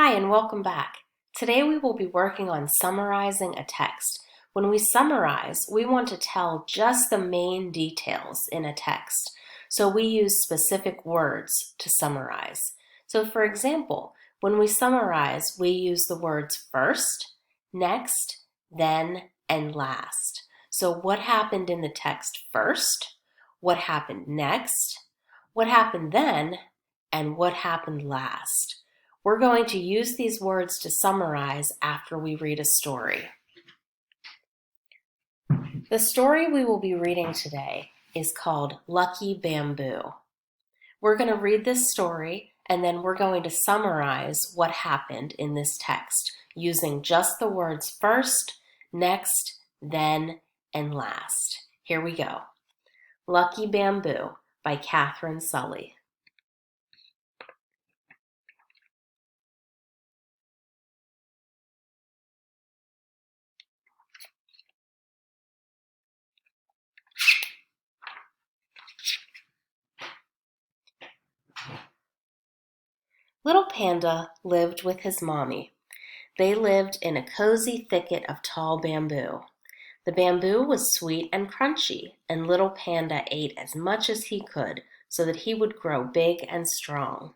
Hi, and welcome back. Today we will be working on summarizing a text. When we summarize, we want to tell just the main details in a text. So we use specific words to summarize. So for example, when we summarize, we use the words first, next, then, and last. So what happened in the text first? What happened next? What happened then? And what happened last? We're going to use these words to summarize after we read a story. The story we will be reading today is called Lucky Bamboo. We're going to read this story and then we're going to summarize what happened in this text using just the words first, next, then, and last. Here we go. Lucky Bamboo by Catherine Sully. Little Panda lived with his mommy. They lived in a cozy thicket of tall bamboo. The bamboo was sweet and crunchy, and Little Panda ate as much as he could so that he would grow big and strong.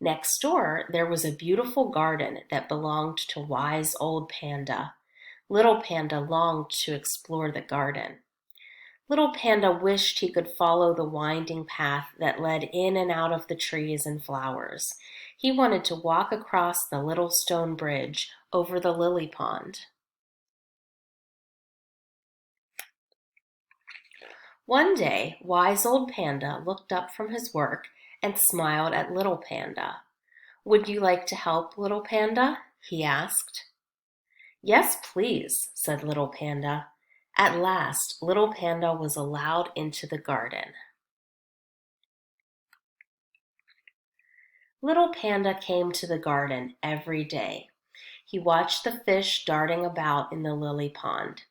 Next door, there was a beautiful garden that belonged to wise old Panda. Little Panda longed to explore the garden. Little Panda wished he could follow the winding path that led in and out of the trees and flowers. He wanted to walk across the little stone bridge over the lily pond. One day, wise old Panda looked up from his work and smiled at Little Panda. "Would you like to help, Little Panda?" he asked. "Yes, please," said Little Panda. At last, Little Panda was allowed into the garden. Little Panda came to the garden every day. He watched the fish darting about in the lily pond.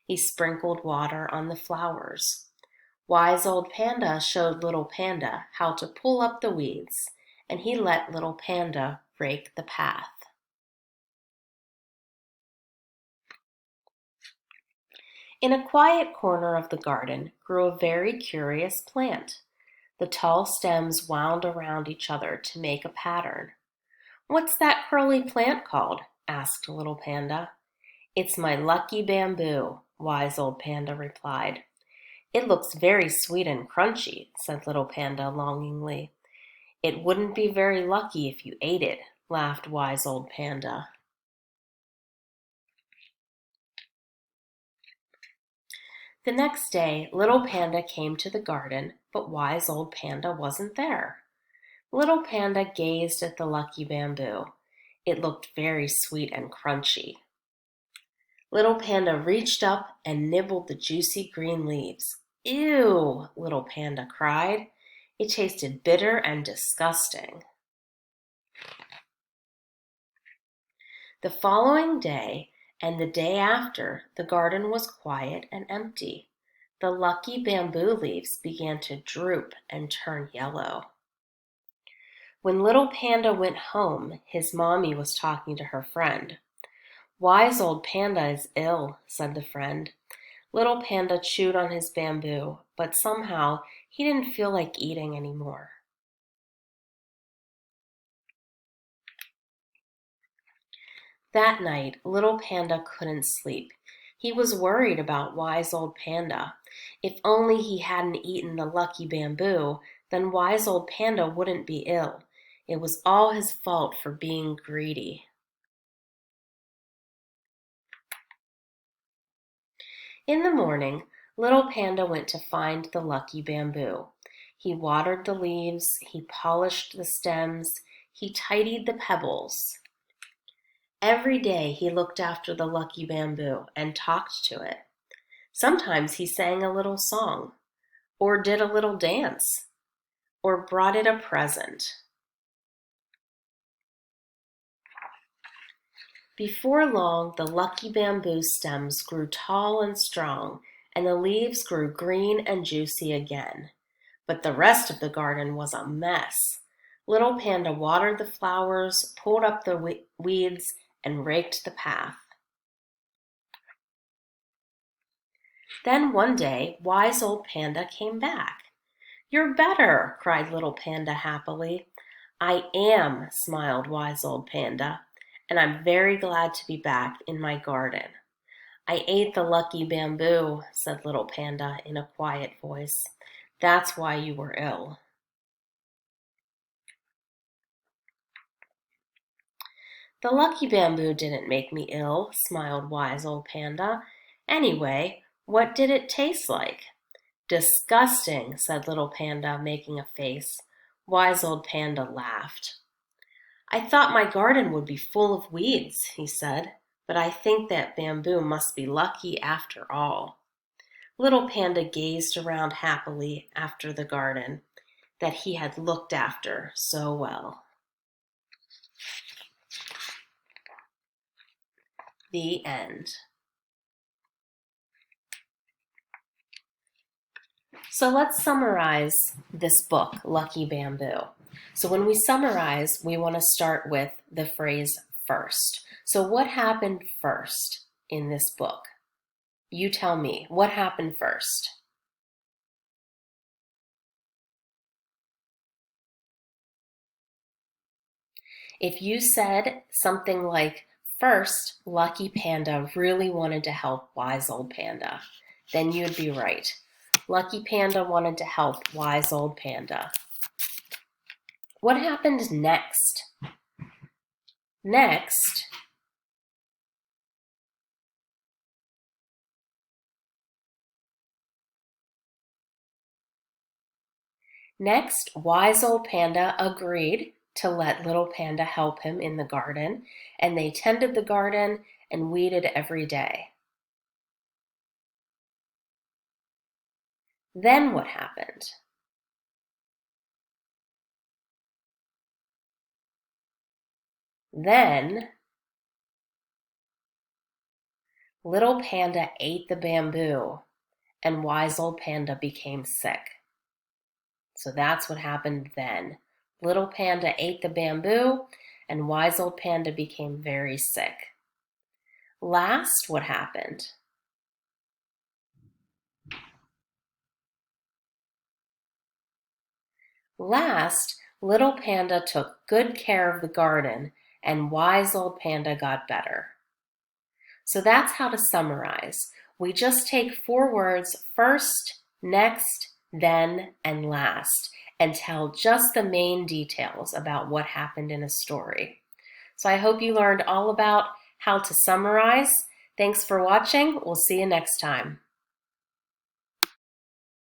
He sprinkled water on the flowers. Wise old Panda showed Little Panda how to pull up the weeds, and he let Little Panda rake the path. In a quiet corner of the garden grew a very curious plant. The tall stems wound around each other to make a pattern. "What's that curly plant called?" asked Little Panda. "It's my lucky bamboo," wise old Panda replied. "It looks very sweet and crunchy," said Little Panda longingly. "It wouldn't be very lucky if you ate it," laughed wise old Panda. The next day, Little Panda came to the garden, but wise old Panda wasn't there. Little Panda gazed at the lucky bamboo. It looked very sweet and crunchy. Little Panda reached up and nibbled the juicy green leaves. "Ew!" Little Panda cried. It tasted bitter and disgusting. The following day and the day after, the garden was quiet and empty. The lucky bamboo leaves began to droop and turn yellow. When Little Panda went home, his mommy was talking to her friend. "Wise old Panda is ill," said the friend. Little Panda chewed on his bamboo, but somehow he didn't feel like eating anymore. That night, Little Panda couldn't sleep. He was worried about wise old Panda. If only he hadn't eaten the lucky bamboo, then wise old Panda wouldn't be ill. It was all his fault for being greedy. In the morning, Little Panda went to find the lucky bamboo. He watered the leaves, he polished the stems, he tidied the pebbles. Every day he looked after the lucky bamboo and talked to it. Sometimes he sang a little song, or did a little dance, or brought it a present. Before long, the lucky bamboo stems grew tall and strong, and the leaves grew green and juicy again. but the rest of the garden was a mess. Little Panda watered the flowers, pulled up the weeds, and raked the path. Then one day, Wise Old Panda came back. "You're better," cried Little Panda happily. "I am," smiled Wise Old Panda, "and I'm very glad to be back in my garden." "I ate the lucky bamboo," said Little Panda in a quiet voice. "That's why you were ill." "The lucky bamboo didn't make me ill," smiled Wise Old Panda. "Anyway, what did it taste like?" "Disgusting," said Little Panda, making a face. Wise Old Panda laughed. "I thought my garden would be full of weeds," he said, "but I think that bamboo must be lucky after all." Little Panda gazed around happily after the garden that he had looked after so well. The end. So let's summarize this book, Lucky Bamboo. So when we summarize, we want to start with the phrase first. So what happened first in this book? You tell me, what happened first? If you said something like, "First, Lucky Panda really wanted to help Wise Old Panda," then you'd be right. Lucky Panda wanted to help Wise Old Panda. What happened next? Next, Wise Old Panda agreed to let Little Panda help him in the garden, and they tended the garden and weeded every day. Then what happened? Then Little Panda ate the bamboo, and Wise Old Panda became sick. So that's what happened then. Little Panda ate the bamboo, and Wise Old Panda became very sick. Last, what happened? Last, Little Panda took good care of the garden, and Wise Old Panda got better. So that's how to summarize. We just take 4 words, first, next, then, and last, and tell just the main details about what happened in a story. So I hope you learned all about how to summarize. Thanks for watching. We'll see you next time.